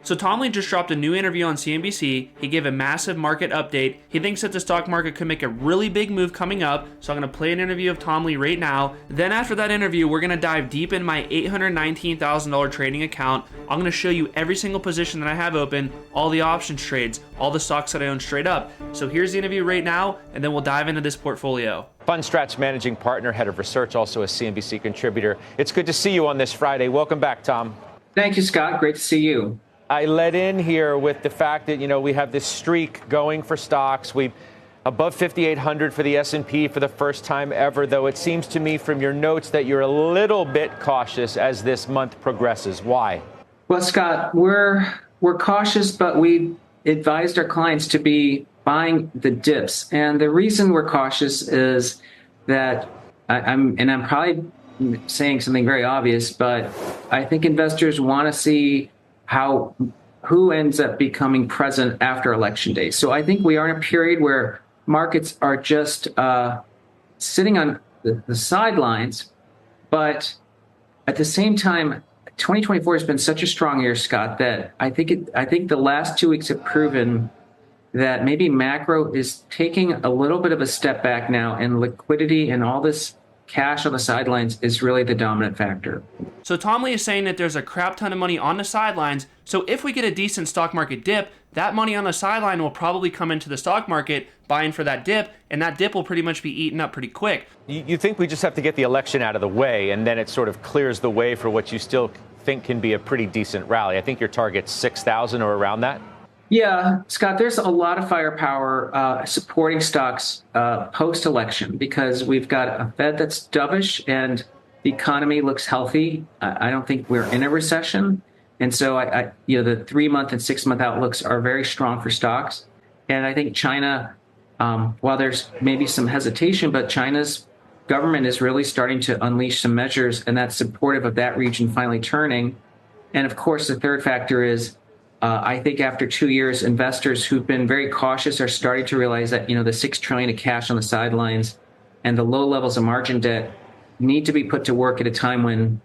So Tom Lee just dropped a new interview on CNBC. He gave a massive market update. He thinks that the stock market could make a really big move coming up. So I'm going to play an interview of Tom Lee right now. Then after that interview, we're going to dive deep in my $819,000 trading account. I'm going to show you every single position that I have open, all the options trades, all the stocks that I own straight up. So here's the interview right now, and then we'll dive into this portfolio. Fundstrat's managing partner, head of research, also a CNBC contributor. It's good to see you on this Friday. Welcome back, Tom. Thank you, Scott. Great to see you. I led in here with the fact that, we have this streak going for stocks. We above 5,800 for the S&P for the first time ever, though it seems to me from your notes that you're a little bit cautious as this month progresses. Why? Well, Scott, we're cautious, but we advised our clients to be buying the dips. And the reason we're cautious is that I'm probably saying something very obvious, but I think investors want to see who ends up becoming president after election day. So I think we are in a period where markets are just sitting on the sidelines, but at the same time, 2024 has been such a strong year, Scott, that I think the last 2 weeks have proven that maybe macro is taking a little bit of a step back now, and liquidity and all this cash on the sidelines is really the dominant factor. So Tom Lee is saying that there's a crap ton of money on the sidelines. So if we get a decent stock market dip, that money on the sideline will probably come into the stock market buying for that dip, and that dip will pretty much be eaten up pretty quick. You think we just have to get the election out of the way, and then it sort of clears the way for what you still think can be a pretty decent rally? I think your target's 6,000 or around that. Yeah, Scott, there's a lot of firepower supporting stocks post-election because we've got a Fed that's dovish and the economy looks healthy. I don't think we're in a recession. And so, the 3-month and 6-month outlooks are very strong for stocks. And I think China, while there's maybe some hesitation, but China's government is really starting to unleash some measures, and that's supportive of that region finally turning. And of course, the third factor is I think after 2 years, investors who've been very cautious are starting to realize that, the $6 trillion of cash on the sidelines and the low levels of margin debt need to be put to work at a time when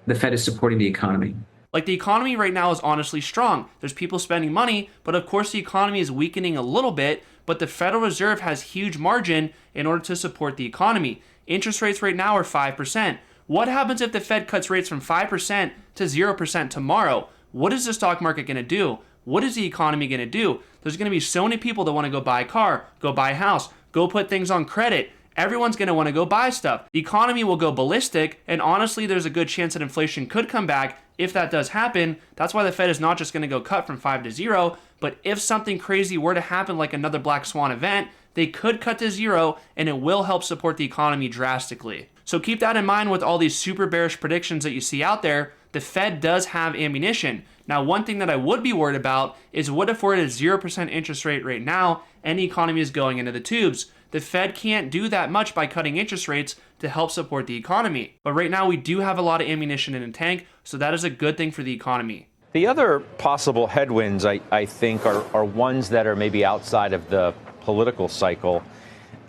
the Fed is supporting the economy. Like, the economy right now is honestly strong. There's people spending money, but of course the economy is weakening a little bit, but the Federal Reserve has huge margin in order to support the economy. Interest rates right now are 5%. What happens if the Fed cuts rates from 5% to 0% tomorrow? What is the stock market going to do? What is the economy going to do? There's going to be so many people that want to go buy a car, go buy a house, go put things on credit. Everyone's going to want to go buy stuff. The economy will go ballistic, and honestly, there's a good chance that inflation could come back. If that does happen, that's why the Fed is not just going to go cut from 5 to 0, but if something crazy were to happen, like another black swan event, they could cut to 0, and it will help support the economy drastically. So keep that in mind with all these super bearish predictions that you see out there. The Fed does have ammunition. Now, one thing that I would be worried about is what if we're at a 0% interest rate right now and the economy is going into the tubes? The Fed can't do that much by cutting interest rates to help support the economy. But right now we do have a lot of ammunition in the tank, so that is a good thing for the economy. The other possible headwinds, I think, are ones that are maybe outside of the political cycle,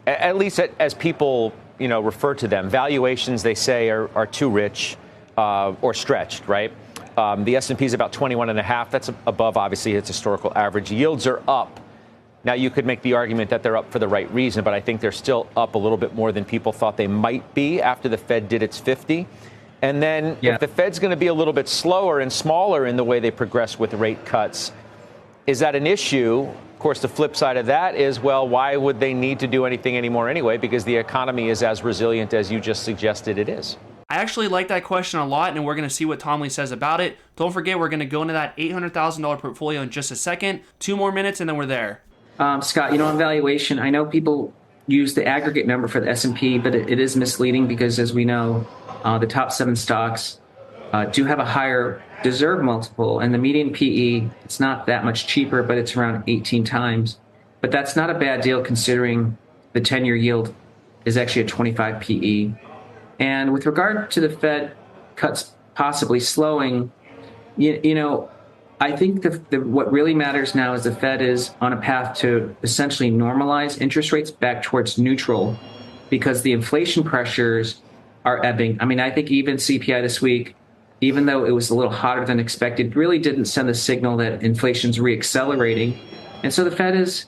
at least as people refer to them. Valuations, they say, are too rich or stretched, right? The S&P is about 21.5. That's above, obviously, its historical average. Yields are up. Now, you could make the argument that they're up for the right reason, but I think they're still up a little bit more than people thought they might be after the Fed did its 50. And then if the Fed's going to be a little bit slower and smaller in the way they progress with rate cuts, is that an issue? Of course, the flip side of that is, well, why would they need to do anything anymore anyway? Because the economy is as resilient as you just suggested it is. I actually like that question a lot, and we're going to see what Tom Lee says about it. Don't forget, we're going to go into that $800,000 portfolio in just a second. 2 more minutes, and then we're there. Scott, on valuation, I know people use the aggregate number for the S&P, but it is misleading because, as we know, the top 7 stocks do have a higher deserved multiple, and the median PE, it's not that much cheaper, but it's around 18 times. But that's not a bad deal considering the 10-year yield is actually a 25 PE. And with regard to the Fed cuts possibly slowing, I think what really matters now is the Fed is on a path to essentially normalize interest rates back towards neutral because the inflation pressures are ebbing. I mean, I think even CPI this week, even though it was a little hotter than expected, really didn't send the signal that inflation's reaccelerating. And so the Fed is,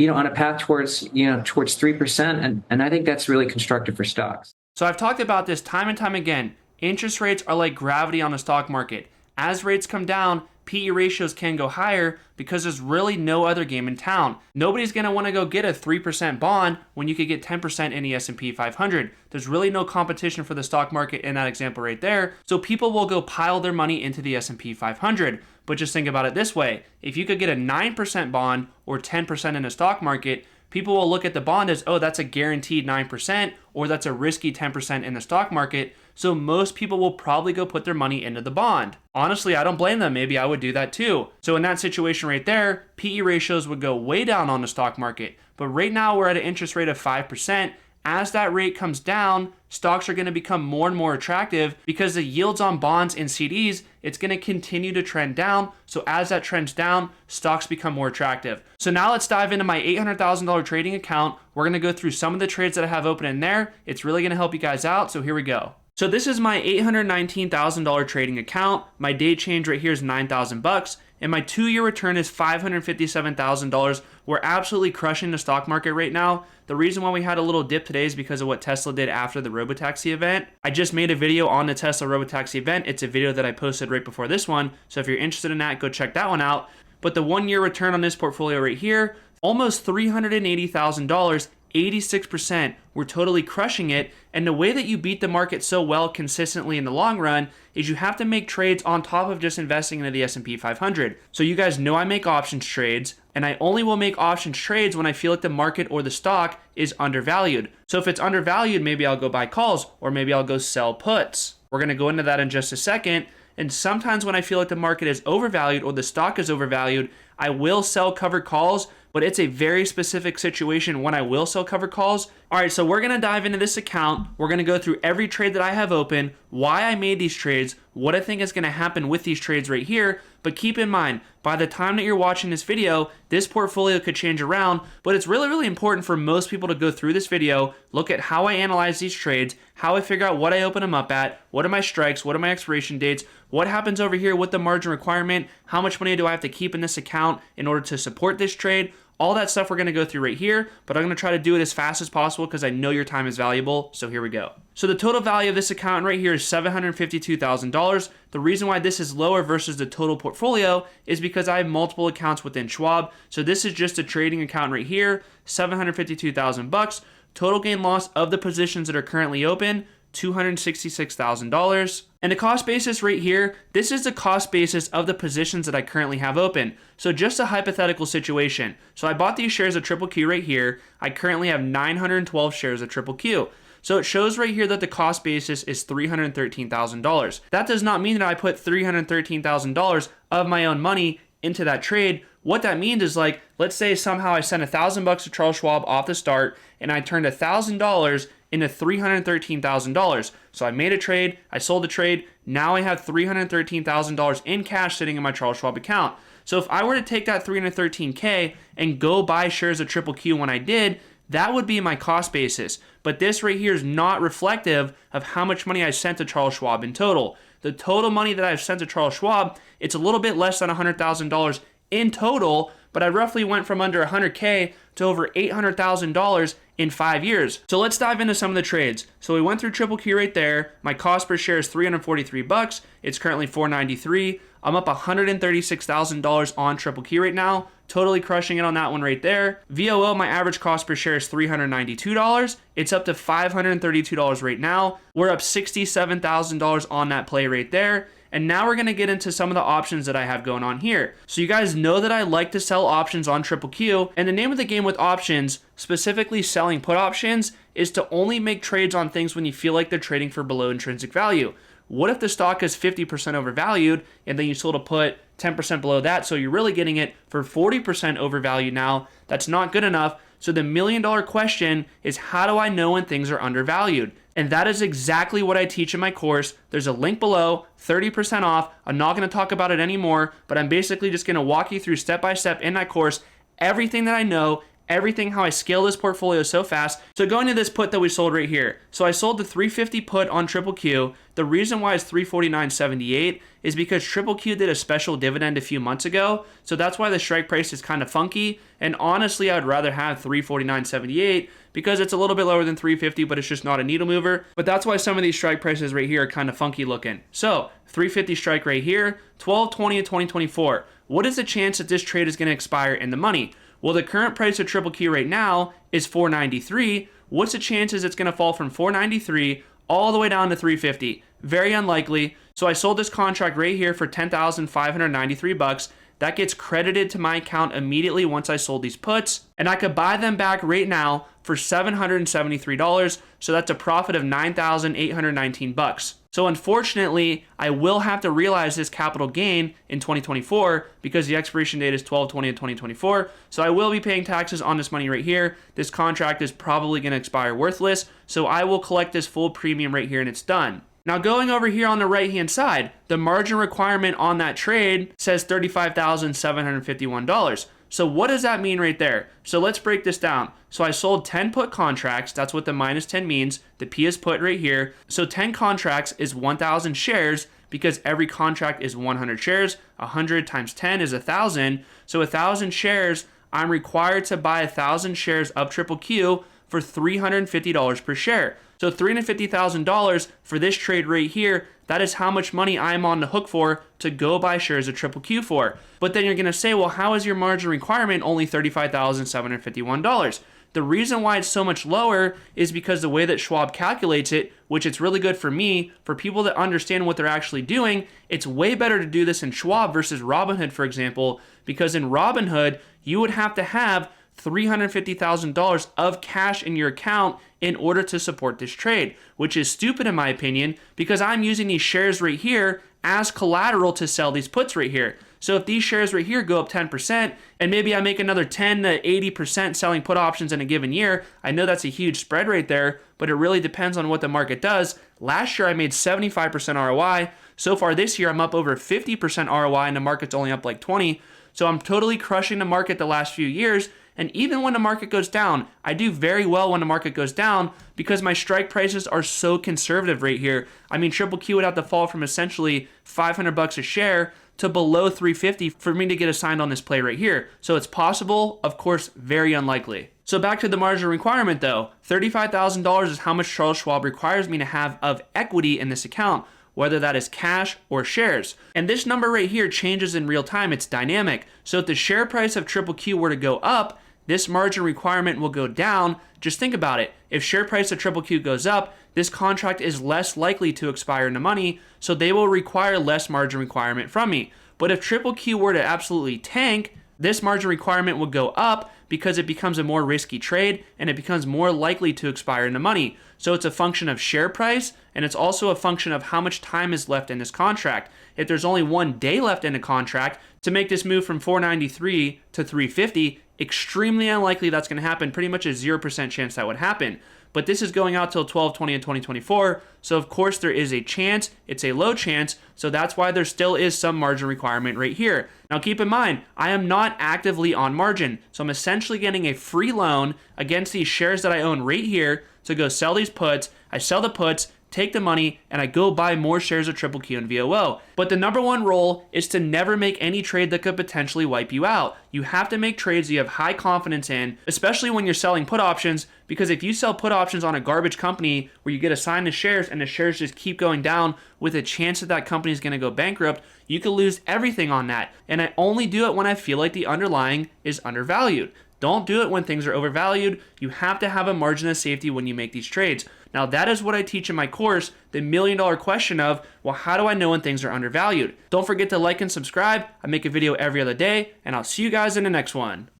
on a path towards 3%. And I think that's really constructive for stocks. So I've talked about this time and time again. Interest rates are like gravity on the stock market. As rates come down, PE ratios can go higher because there's really no other game in town. Nobody's going to want to go get a 3% bond when you could get 10% in the S&P 500. There's really no competition for the stock market in that example right there. So people will go pile their money into the S&P 500. But just think about it this way. If you could get a 9% bond or 10% in the stock market, people will look at the bond as, oh, that's a guaranteed 9% or that's a risky 10% in the stock market. So most people will probably go put their money into the bond. Honestly, I don't blame them. Maybe I would do that too. So in that situation right there, PE ratios would go way down on the stock market. But right now we're at an interest rate of 5%. As that rate comes down, stocks are going to become more and more attractive because the yields on bonds and CDs, it's going to continue to trend down. So as that trends down, stocks become more attractive. So now let's dive into my $800,000 trading account. We're going to go through some of the trades that I have open in there. It's really going to help you guys out. So here we go. So this is my $819,000 trading account. My day change right here is $9,000 and my 2-year return is $557,000. We're absolutely crushing the stock market right now. The reason why we had a little dip today is because of what Tesla did after the Robotaxi event. I just made a video on the Tesla Robotaxi event. It's a video that I posted right before this one. So if you're interested in that, go check that one out. But the 1-year return on this portfolio right here, almost $380,000, 86%. We're totally crushing it. And the way that you beat the market so well consistently in the long run is you have to make trades on top of just investing into the S&P 500. So you guys know I make options trades, and I only will make options trades when I feel like the market or the stock is undervalued. So if it's undervalued, maybe I'll go buy calls or maybe I'll go sell puts. We're going to go into that in just a second. And sometimes when I feel like the market is overvalued or the stock is overvalued, I will sell covered calls, but it's a very specific situation when I will sell covered calls. All right, so we're going to dive into this account. We're going to go through every trade that I have open, why I made these trades, what I think is going to happen with these trades right here. But keep in mind, by the time that you're watching this video, this portfolio could change around, but it's really, really important for most people to go through this video, look at how I analyze these trades, how I figure out what I open them up at, what are my strikes, what are my expiration dates, what happens over here with the margin requirement, how much money do I have to keep in this account in order to support this trade. All that stuff we're going to go through right here, but I'm going to try to do it as fast as possible because I know your time is valuable. So here we go. So the total value of this account right here is $752,000. The reason why this is lower versus the total portfolio is because I have multiple accounts within Schwab. So this is just a trading account right here, $752,000. Total gain loss of the positions that are currently open, $266,000. And the cost basis right here, this is the cost basis of the positions that I currently have open. So just a hypothetical situation. So I bought these shares of Triple Q right here. I currently have 912 shares of Triple Q. So it shows right here that the cost basis is $313,000. That does not mean that I put $313,000 of my own money into that trade. What that means is, like, let's say somehow I sent $1,000 to Charles Schwab off the start and I turned $1,000 into $313,000. So I made a trade, I sold the trade, now I have $313,000 in cash sitting in my Charles Schwab account. So if I were to take that $313K and go buy shares of Triple Q when I did, that would be my cost basis. But this right here is not reflective of how much money I sent to Charles Schwab in total. The total money that I've sent to Charles Schwab, it's a little bit less than $100,000 in total, but I roughly went from under 100K to over $800,000 in 5 years. So let's dive into some of the trades. So we went through Triple Q right there. My cost per share is $343. It's currently $493. I'm up $136,000 on Triple Q right now. Totally crushing it on that one right there. VOO, my average cost per share is $392. It's up to $532 right now. We're up $67,000 on that play right there. And now we're going to get into some of the options that I have going on here. So you guys know that I like to sell options on Triple Q. And the name of the game with options, specifically selling put options, is to only make trades on things when you feel like they're trading for below intrinsic value. What if the stock is 50% overvalued and then you sold a put 10% below that? So you're really getting it for 40% overvalued now. That's not good enough. So the $1 million question is, how do I know when things are undervalued? And that is exactly what I teach in my course. There's a link below, 30% off. I'm not going to talk about it anymore, but I'm basically just going to walk you through step by step in that course everything that I know, everything, how I scale this portfolio so fast. So going to this put that we sold right here. So I sold the 350 put on Triple Q. The reason why it's 349.78 is because Triple Q did a special dividend a few months ago. So that's why the strike price is kind of funky. And honestly, I'd rather have 349.78 because it's a little bit lower than 350, but it's just not a needle mover. But that's why some of these strike prices right here are kind of funky looking. So 350 strike right here, 12/20 of 2024. What is the chance that this trade is going to expire in the money? Well, the current price of Triple Q right now is 493. What's the chances it's going to fall from 493 all the way down to 350? Very unlikely. So I sold this contract right here for $10,593. That gets credited to my account immediately once I sold these puts, and I could buy them back right now for $773. So that's a profit of $9,819. So unfortunately, I will have to realize this capital gain in 2024 because the expiration date is 12/20 of 2024. So I will be paying taxes on this money right here. This contract is probably going to expire worthless. So I will collect this full premium right here and it's done. Now going over here on the right hand side, the margin requirement on that trade says $35,751. So what does that mean right there? So let's break this down. So I sold 10 put contracts. That's what the -10 means. The P is put right here. So 10 contracts is 1,000 shares because every contract is 100 shares. 100 times 10 is 1,000. So 1,000 shares, I'm required to buy 1,000 shares of Triple Q for $350 per share. So $350,000 for this trade right here, that is how much money I'm on the hook for to go buy shares of Triple Q for. But then you're going to say, well, how is your margin requirement only $35,751? The reason why it's so much lower is because the way that Schwab calculates it, which it's really good for me, for people that understand what they're actually doing, it's way better to do this in Schwab versus Robinhood, for example, because in Robinhood, you would have to have $350,000 of cash in your account in order to support this trade, which is stupid in my opinion, because I'm using these shares right here as collateral to sell these puts right here. So if these shares right here go up 10% and maybe I make another 10 to 80% selling put options in a given year, I know that's a huge spread right there, but it really depends on what the market does. Last year I made 75% ROI. So far this year I'm up over 50% ROI and the market's only up like 20. So I'm totally crushing the market the last few years. And even when the market goes down, I do very well when the market goes down because my strike prices are so conservative right here. I mean, Triple Q would have to fall from essentially $500 a share to below 350 for me to get assigned on this play right here. So it's possible, of course, very unlikely. So back to the margin requirement though, $35,000 is how much Charles Schwab requires me to have of equity in this account, whether that is cash or shares. And this number right here changes in real time. It's dynamic. So if the share price of Triple Q were to go up, this margin requirement will go down. Just think about it. If share price of Triple Q goes up, this contract is less likely to expire in the money, so they will require less margin requirement from me. But if Triple Q were to absolutely tank, this margin requirement will go up because it becomes a more risky trade and it becomes more likely to expire in the money. So it's a function of share price and it's also a function of how much time is left in this contract. If there's only 1 day left in the contract to make this move from 493 to 350, extremely unlikely that's going to happen. Pretty much a 0% chance that would happen. But this is going out till 12/20 of 2024. So of course there is a chance. It's a low chance. So that's why there still is some margin requirement right here. Now keep in mind, I am not actively on margin. So I'm essentially getting a free loan against these shares that I own right here to go sell these puts. I sell the puts, take the money, and I go buy more shares of Triple Q and VOO. But the number one rule is to never make any trade that could potentially wipe you out. You have to make trades you have high confidence in, especially when you're selling put options, because if you sell put options on a garbage company where you get assigned the shares and the shares just keep going down with a chance that that company is going to go bankrupt, you could lose everything on that. And I only do it when I feel like the underlying is undervalued. Don't do it when things are overvalued. You have to have a margin of safety when you make these trades. Now, that is what I teach in my course, the $1 million question of, well, how do I know when things are undervalued? Don't forget to like and subscribe. I make a video every other day, and I'll see you guys in the next one.